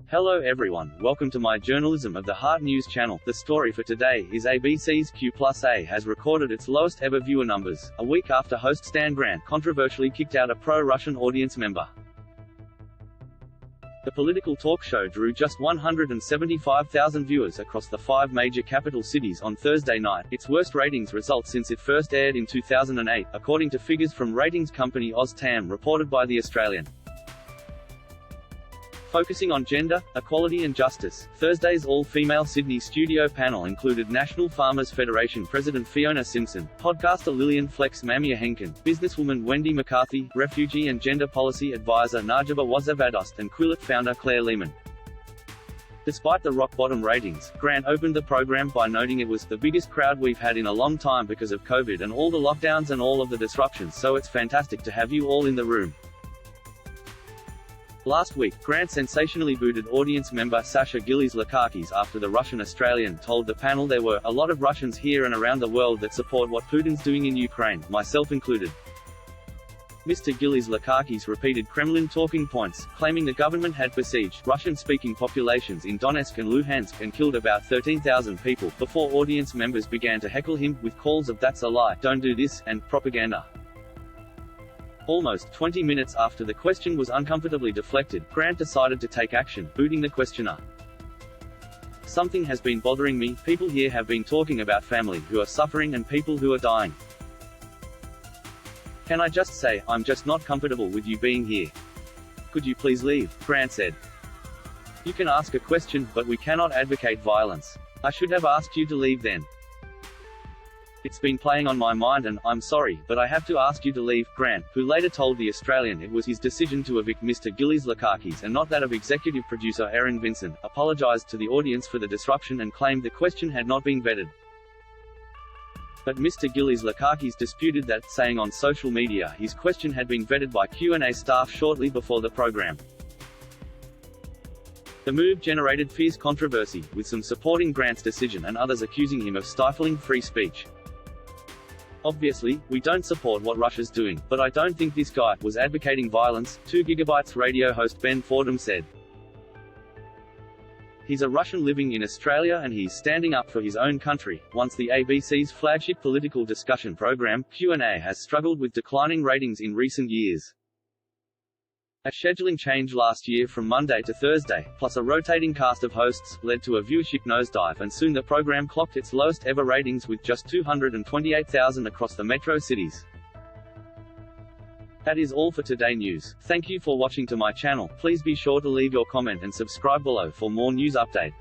Hello everyone, welcome to my Journalism of the Heart News channel. The story for today is ABC's Q+A has recorded its lowest ever viewer numbers, a week after host Stan Grant controversially kicked out a pro-Russian audience member. The political talk show drew just 175,000 viewers across the 5 major capital cities on Thursday night, its worst ratings result since it first aired in 2008, according to figures from ratings company OzTam reported by The Australian. Focusing on gender, equality and justice, Thursday's all-female Sydney studio panel included National Farmers Federation President Fiona Simpson, podcaster Lillian Flex Mamia Henkin, businesswoman Wendy McCarthy, refugee and gender policy advisor Najaba Wazavadost and Quillette founder Claire Lehman. Despite the rock-bottom ratings, Grant opened the program by noting it was the biggest crowd we've had in a long time because of COVID and all the lockdowns and all of the disruptions, so it's fantastic to have you all in the room. Last week, Grant sensationally booted audience member Sasha Gillies-Lakakis after the Russian-Australian told the panel there were a lot of Russians here and around the world that support what Putin's doing in Ukraine, myself included. Mr. Gillies-Lakakis repeated Kremlin talking points, claiming the government had besieged Russian-speaking populations in Donetsk and Luhansk and killed about 13,000 people, before audience members began to heckle him, with calls of "that's a lie, don't do this," and "propaganda." Almost 20 minutes after the question was uncomfortably deflected, Grant decided to take action, booting the questioner. "Something has been bothering me. People here have been talking about family who are suffering and people who are dying. Can I just say, I'm just not comfortable with you being here. Could you please leave?" Grant said. "You can ask a question, but we cannot advocate violence. I should have asked you to leave then. It's been playing on my mind and, I'm sorry, but I have to ask you to leave." Grant, who later told The Australian it was his decision to evict Mr. Gillies-Lakakis and not that of executive producer Erin Vinson, apologised to the audience for the disruption and claimed the question had not been vetted. But Mr. Gillies-Lakakis disputed that, saying on social media his question had been vetted by Q&A staff shortly before the program. The move generated fierce controversy, with some supporting Grant's decision and others accusing him of stifling free speech. "Obviously, we don't support what Russia's doing, but I don't think this guy was advocating violence," 2GB radio host Ben Fordham said. "He's a Russian living in Australia and he's standing up for his own country." Once the ABC's flagship political discussion program, Q&A has struggled with declining ratings in recent years. A scheduling change last year from Monday to Thursday, plus a rotating cast of hosts, led to a viewership nosedive and soon the program clocked its lowest ever ratings with just 228,000 across the metro cities. That is all for today news. Thank you for watching to my channel. Please be sure to leave your comment and subscribe below for more news update.